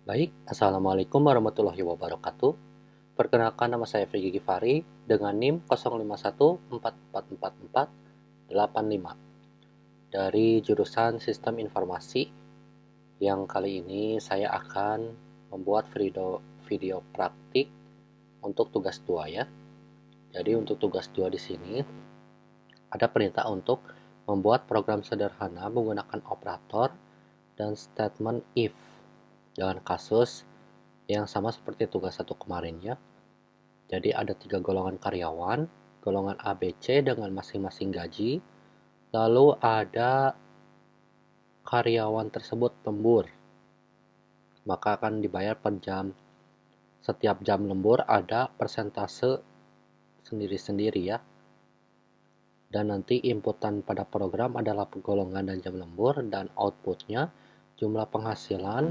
Baik, Assalamualaikum warahmatullahi wabarakatuh. Perkenalkan, nama saya Figi Givari dengan NIM 0514444485 dari jurusan Sistem Informasi, yang kali ini saya akan membuat video praktik untuk tugas 2 ya. Jadi untuk tugas 2 di sini ada perintah untuk membuat program sederhana menggunakan operator dan statement if dengan kasus yang sama seperti tugas 1 kemarin ya. Jadi ada 3 golongan karyawan, golongan A, B, C dengan masing-masing gaji. Lalu ada karyawan tersebut lembur, maka akan dibayar per jam. Setiap jam lembur ada persentase sendiri-sendiri ya. Dan nanti inputan pada program adalah golongan dan jam lembur, dan outputnya jumlah penghasilan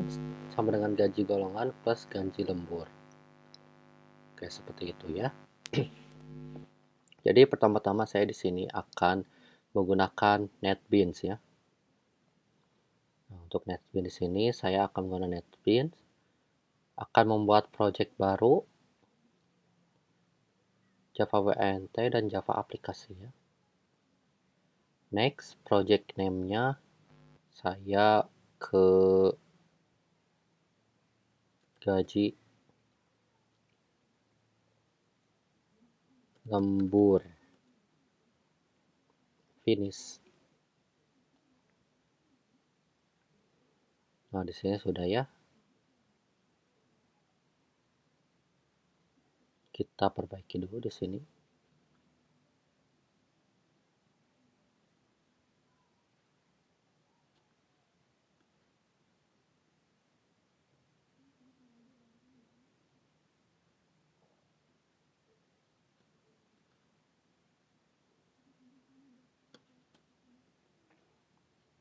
sama dengan gaji golongan plus gaji lembur. Oke, seperti itu ya. Jadi pertama-tama saya di sini akan menggunakan NetBeans ya. Nah, untuk NetBeans di sini saya akan menggunakan NetBeans, akan membuat project baru Java WNT dan Java aplikasi ya. Next, project name-nya saya ke gaji lembur. Finish. Nah, di sini sudah ya. Kita perbaiki dulu di sini.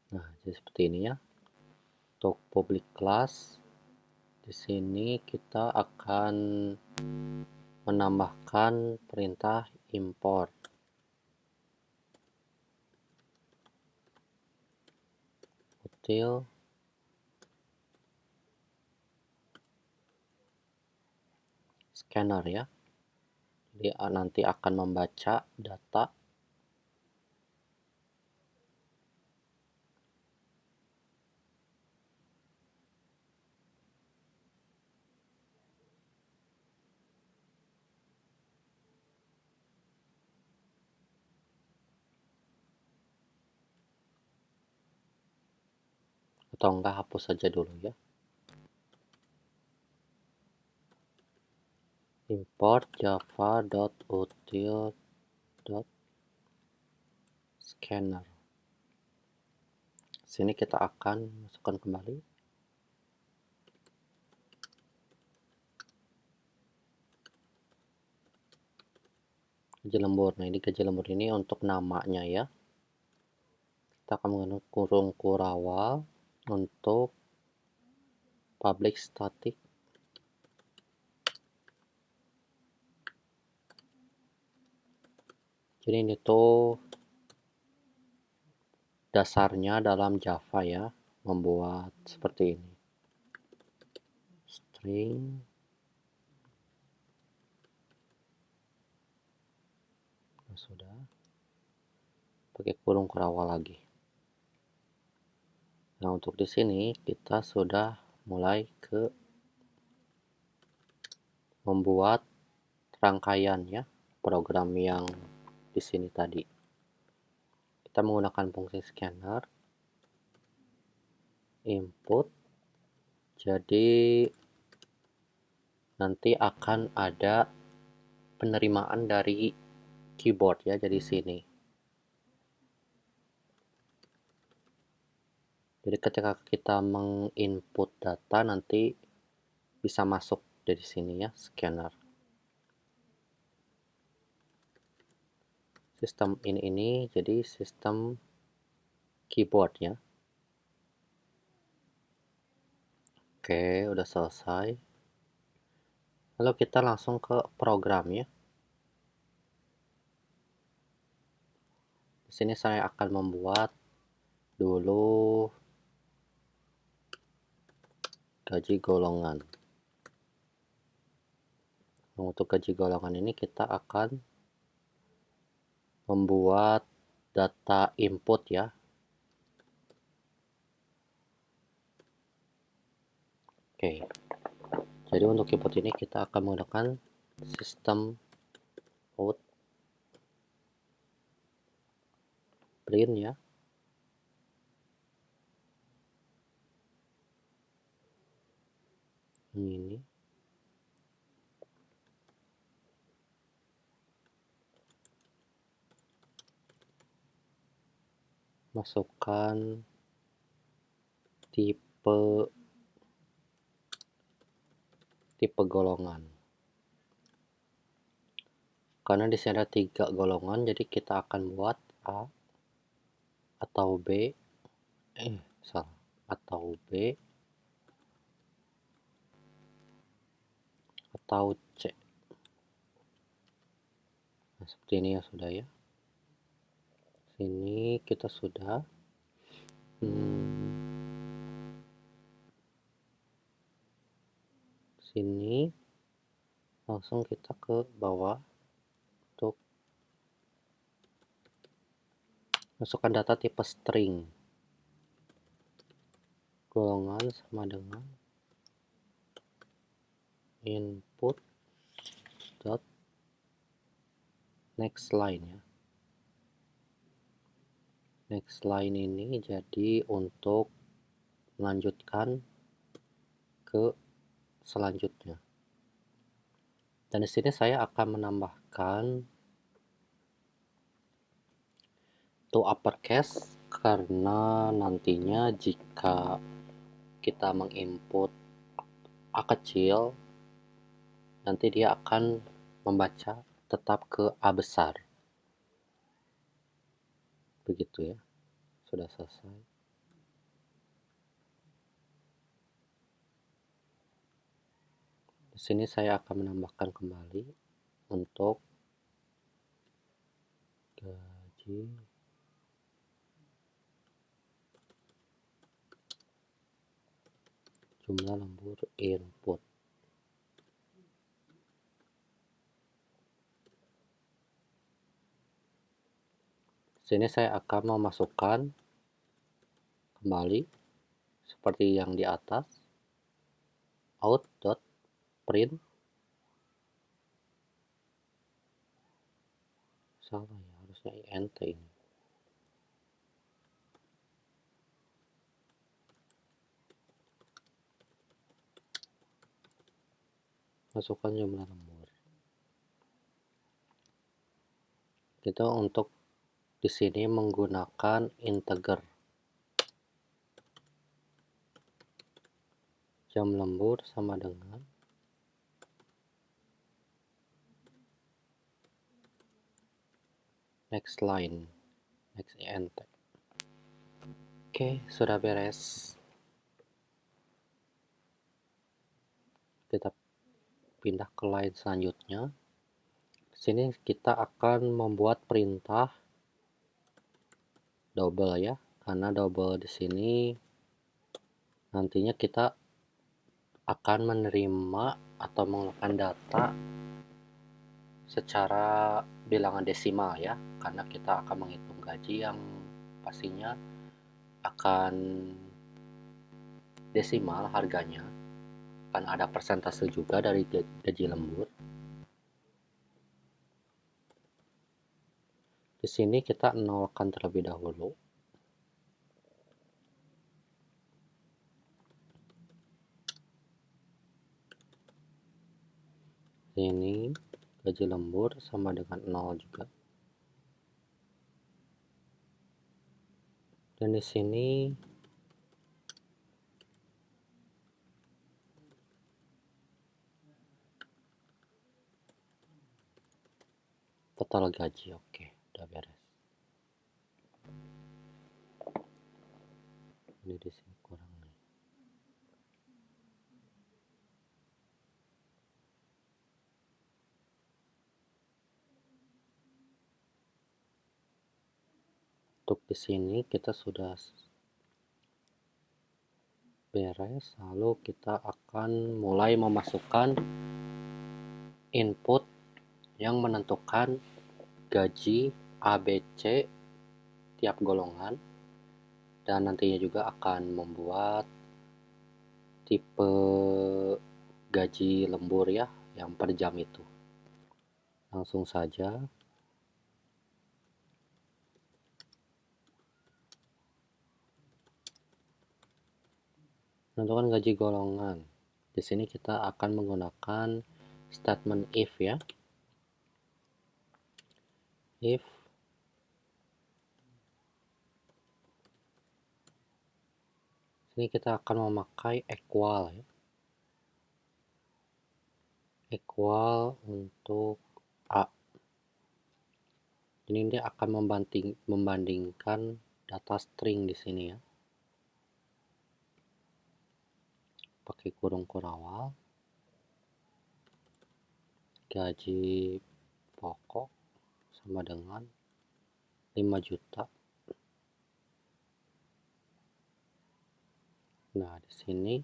Nah, jadi seperti ini ya. Untuk public class di sini kita akan menambahkan perintah import util scanner ya. Jadi nanti akan membaca data atau enggak hapus saja dulu ya. Import java.util.scanner. Sini kita akan masukkan kembali gaji lembur. Nah, ini gaji lembur ini untuk namanya ya. Kita akan menggunakan kurung kurawal untuk public static. Jadi ini tuh dasarnya dalam Java ya, membuat seperti ini. String sudah, pakai kurung kurawal lagi. Nah, untuk di sini kita sudah mulai ke membuat rangkaian ya program yang di sini tadi. Kita menggunakan fungsi scanner input. Jadi nanti akan ada penerimaan dari keyboard ya, jadi sini. Jadi ketika kita menginput data nanti bisa masuk dari sini ya, scanner. Sistem ini jadi sistem keyboard ya. Oke, udah selesai. Lalu kita langsung ke program ya. Di sini saya akan membuat dulu gaji golongan. Untuk gaji golongan ini kita akan membuat data input ya. Oke. Jadi untuk input ini kita akan menggunakan sistem out print ya. Ini masukkan tipe golongan. Karena di sini ada 3 golongan, jadi kita akan buat A atau B, atau B atau C. Nah, seperti ini ya sudah ya. Sini kita sudah sini langsung kita ke bawah untuk masukkan data tipe string. Golongan sama dengan input dot next line ya. Next line ini jadi untuk melanjutkan ke selanjutnya. Dan di sini saya akan menambahkan to uppercase karena nantinya jika kita menginput A kecil, nanti dia akan membaca tetap ke A besar. Begitu ya. Sudah selesai. Di sini saya akan menambahkan kembali untuk gaji jumlah lembur input. Sini saya akan memasukkan kembali seperti yang di atas, out.print. Salah ya, harusnya int ini. Masukkan jumlah lembur. Kita untuk di sini menggunakan integer. Jam lembur sama dengan next line, next int. Oke, sudah beres. Kita pindah ke line selanjutnya. Di sini kita akan membuat perintah double ya, karena double di sini nantinya kita akan menerima atau menggunakan data secara bilangan desimal ya, karena kita akan menghitung gaji yang pastinya akan desimal harganya, akan ada persentase juga dari gaji lembur. Di sini kita nolkan terlebih dahulu. Ini gaji lembur sama dengan 0 juga. Dan di sini total gaji. Oke, udah beres. Ini di sini kurang nih. Untuk di sini kita sudah beres, lalu kita akan mulai memasukkan input yang menentukan gaji ABC tiap golongan, dan nantinya juga akan membuat tipe gaji lembur ya, yang per jam itu. Langsung saja. Menentukan gaji golongan. Di sini kita akan menggunakan statement if ya. If sini kita akan memakai equal ya. Equal untuk A. Ini dia akan membandingkan data string di sini ya. Pakai kurung kurawal. Gaji pokok sama dengan 5 juta. Nah, di sini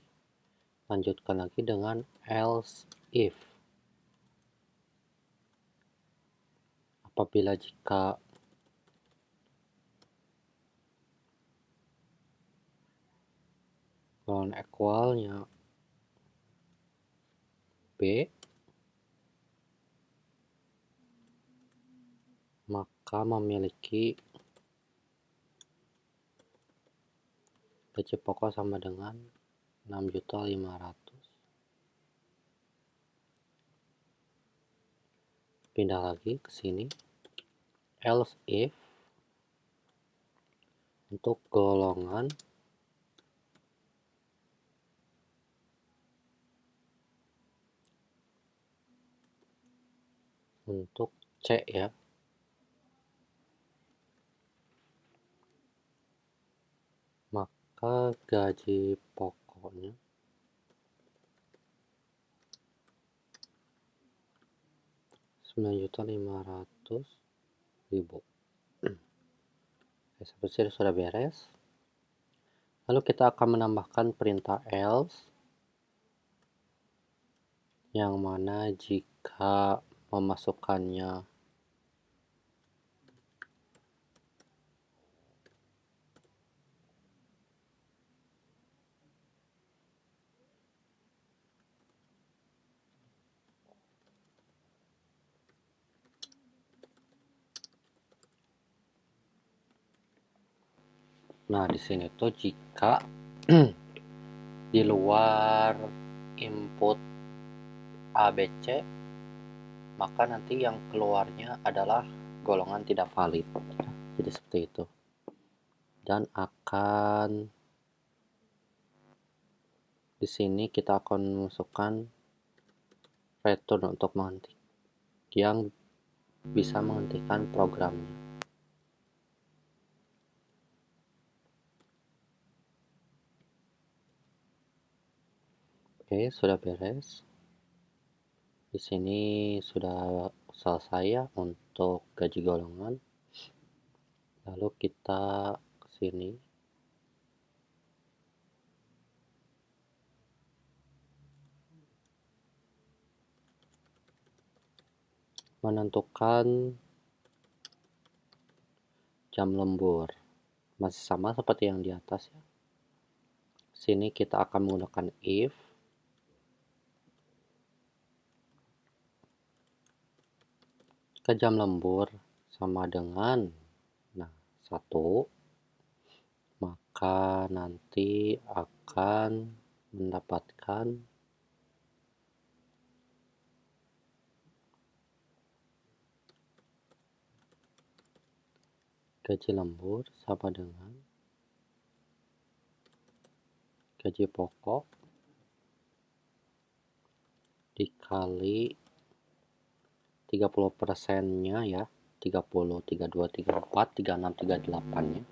lanjutkan lagi dengan else if. Apabila jika equalnya B, maka memiliki gaji pokok sama dengan 6.500.000. Pindah lagi ke sini. Else if untuk golongan untuk C ya. Maka gaji pokoknya 9.500.000. Oke, sampai sini sudah beres. Lalu kita akan menambahkan perintah else, yang mana jika memasukkannya nah di sini tuh jika di luar input ABC, maka nanti yang keluarnya adalah golongan tidak valid. Jadi seperti itu. Dan akan di sini kita akan memasukkan return untuk yang bisa menghentikan programnya. Oke, sudah beres. Di sini sudah selesai ya untuk gaji golongan. Lalu kita ke sini. Menentukan jam lembur. Masih sama seperti yang di atas ya. Sini kita akan menggunakan if. Jika jam lembur sama dengan 1, maka nanti akan mendapatkan gaji lembur sama dengan gaji pokok dikali 30%-nya ya, 30, 32, 34, 36, 38-nya.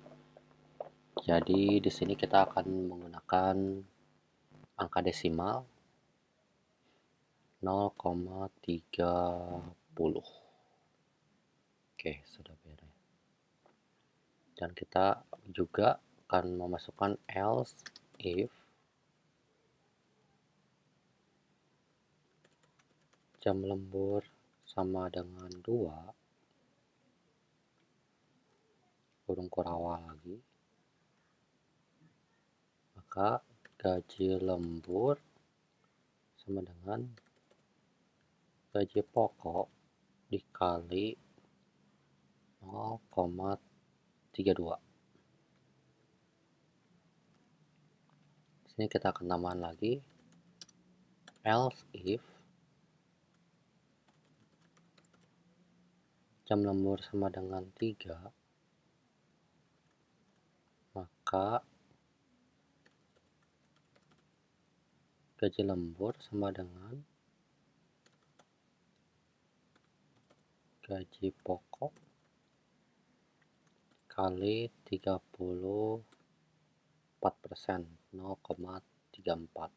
Jadi di sini kita akan menggunakan angka desimal 0,30. Oke, sudah beres. Dan kita juga akan memasukkan else if jam lembur sama dengan 2, burung kurawa lagi, maka gaji lembur sama dengan gaji pokok dikali 0,32. Sini kita akan tambahkan lagi else if jam lembur sama dengan 3, maka gaji lembur sama dengan gaji pokok kali 34%, 0,34.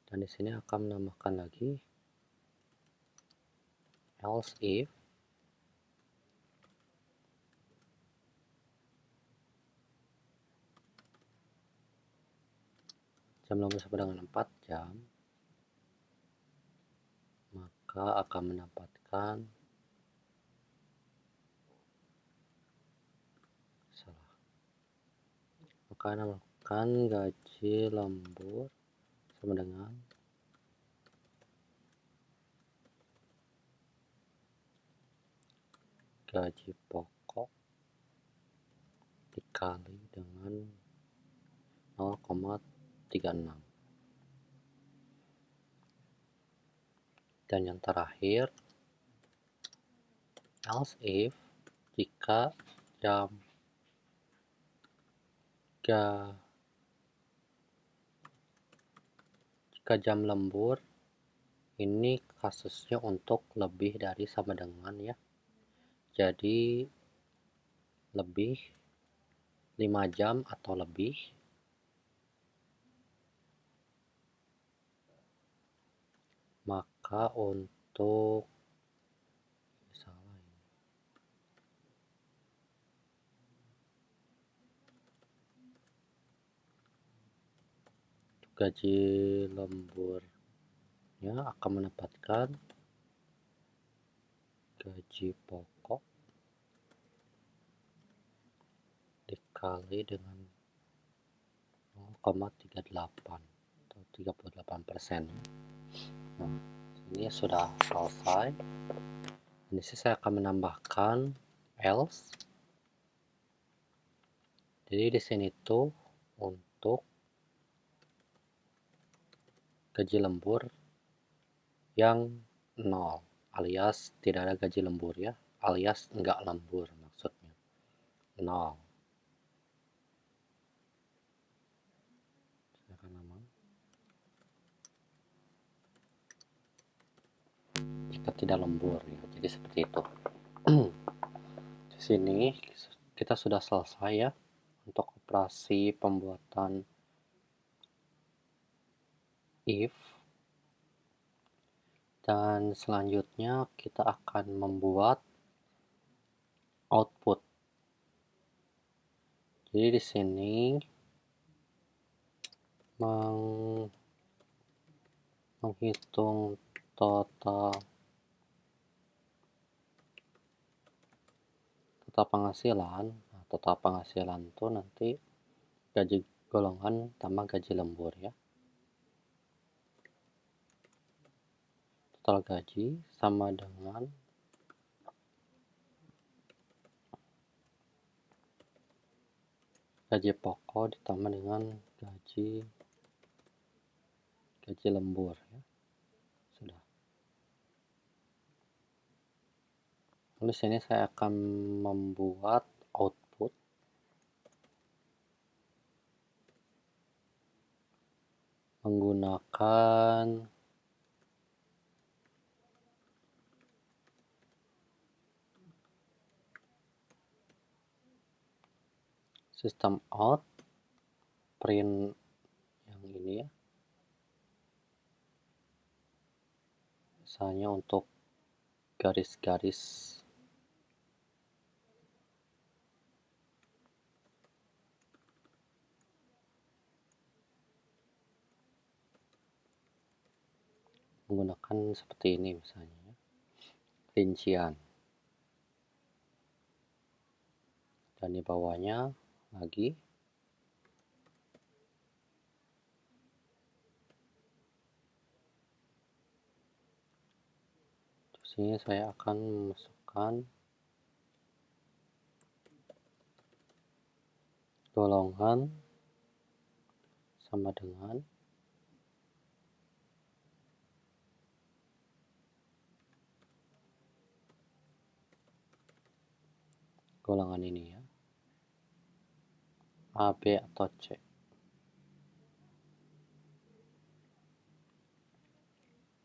Dan di sini akan menambahkan lagi else if jam lembur sama dengan 4 jam, maka akan mendapatkan gaji lembur sama dengan gaji pokok dikali dengan 0,36. Dan yang terakhir, else if jika jam lembur ini kasusnya untuk lebih dari sama dengan ya. Jadi lebih 5 jam atau lebih, maka untuk gaji lemburnya akan mendapatkan gaji pokok dikali dengan 0,38 atau 38%. Nah, ini sudah selesai. Di sini saya akan menambahkan else. Jadi di sini tuh untuk gaji lembur yang 0 alias tidak ada gaji lembur ya, alias enggak lembur maksudnya 0. Jika tidak lembur ya, jadi seperti itu. Di sini kita sudah selesai ya untuk operasi pembuatan if, dan selanjutnya kita akan membuat output. Jadi di sini menghitung total penghasilan. Nah, total penghasilan itu nanti gaji golongan tambah gaji lembur ya. Total gaji sama dengan gaji pokok ditambah dengan gaji lembur ya. Sudah. Lalu sini saya akan membuat output menggunakan sistem out print yang ini ya. Misalnya untuk garis-garis menggunakan seperti ini misalnya, rincian. Dan di bawahnya lagi di sini saya akan memasukkan golongan sama dengan golongan ini ya, A, B, atau C.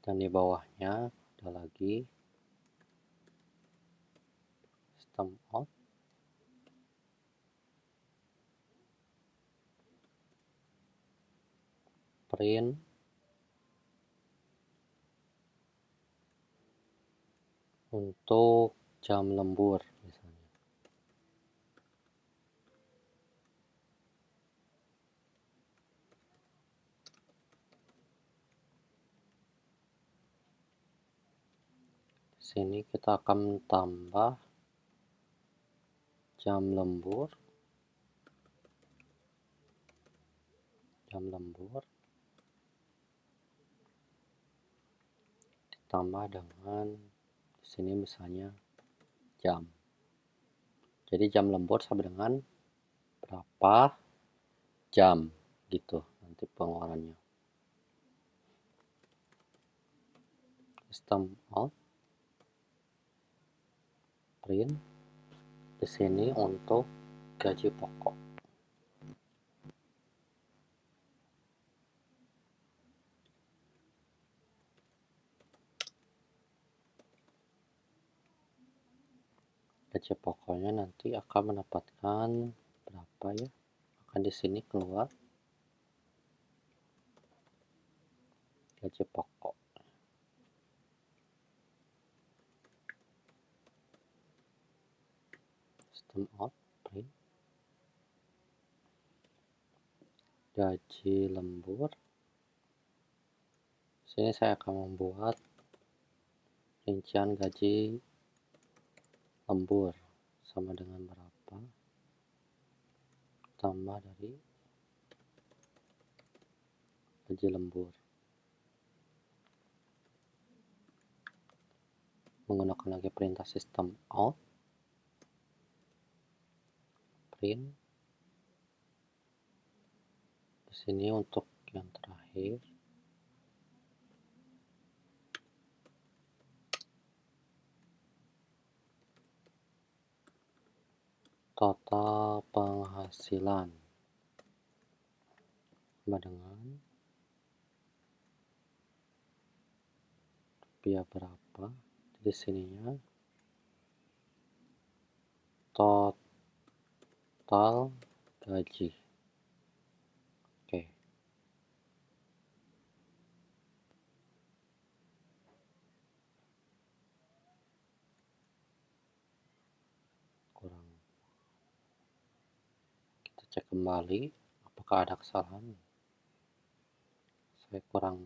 Dan di bawahnya ada lagi system out, print, untuk jam lembur misalnya. Di sini kita akan tambah jam lembur ditambah dengan di sini misalnya jam. Jadi jam lembur sama dengan berapa jam gitu nanti pengeluarannya. System out, print, di sini untuk gaji pokok. Gaji pokoknya nanti akan mendapatkan berapa ya? Akan di sini keluar gaji pokok. System out, print, gaji lembur. Sini saya akan membuat rincian gaji lembur sama dengan berapa tambah dari gaji lembur. Menggunakan lagi perintah system out, print. Di sini untuk yang terakhir total penghasilan sama dengan rupiah berapa. Di sininya total gaji. Oke. Kurang. Kita cek kembali apakah ada kesalahan. Saya kurang.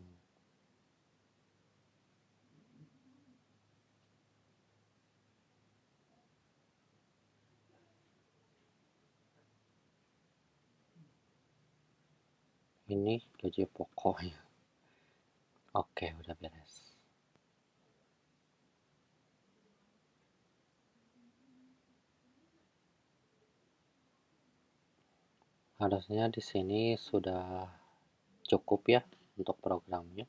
Ini gaji pokoknya. Oke, udah beres. Harusnya di sini sudah cukup ya untuk programnya.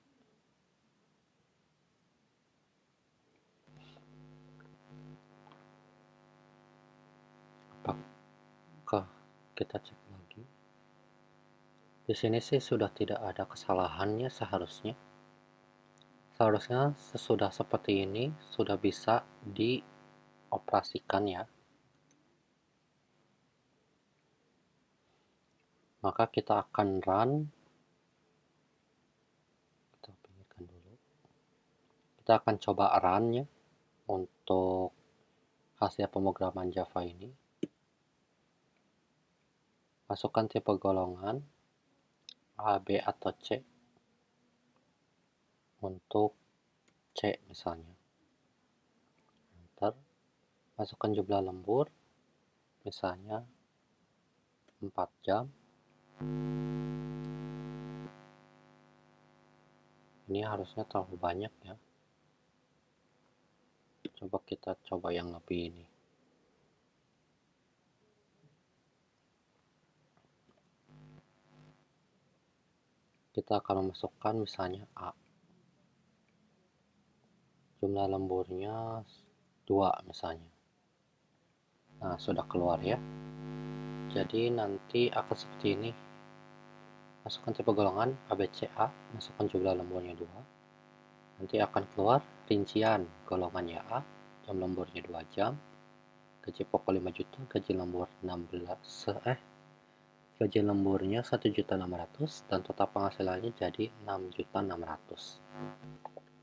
Apakah kita cek lagi? Di sini sih sudah tidak ada kesalahannya seharusnya. Seharusnya sesudah seperti ini sudah bisa dioperasikan ya. Maka kita akan run. Kita pinggirkan dulu. Kita akan coba run ya untuk hasil pemrograman Java ini. Masukkan tipe golongan A, B, atau C untuk C misalnya. Enter, masukkan jumlah lembur, misalnya 4 jam. Ini harusnya terlalu banyak ya. Coba kita coba yang lebih ini. Kita akan memasukkan misalnya A. Jumlah lemburnya 2 misalnya. Nah, sudah keluar ya. Jadi nanti akan seperti ini. Masukkan tipe golongan ABCA, masukkan jumlah lemburnya 2. Nanti akan keluar rincian golongannya A, jam lemburnya 2 jam, gaji pokok 5 juta, gaji lembur 1.600.000 dan total penghasilannya jadi 6.600.000.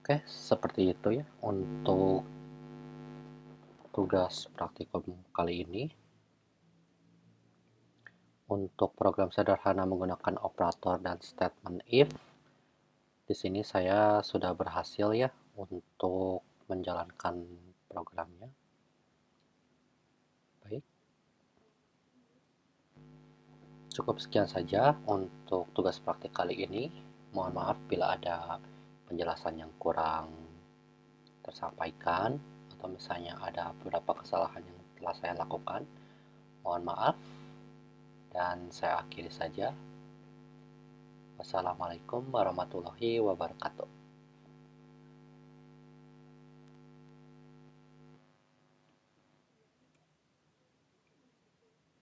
Oke, seperti itu ya untuk tugas praktikum kali ini. Untuk program sederhana menggunakan operator dan statement if, di sini saya sudah berhasil ya untuk menjalankan programnya. Baik, cukup sekian saja untuk tugas praktik kali ini. Mohon maaf bila ada penjelasan yang kurang tersampaikan atau misalnya ada beberapa kesalahan yang telah saya lakukan. Mohon maaf dan saya akhiri saja. Wassalamualaikum warahmatullahi wabarakatuh.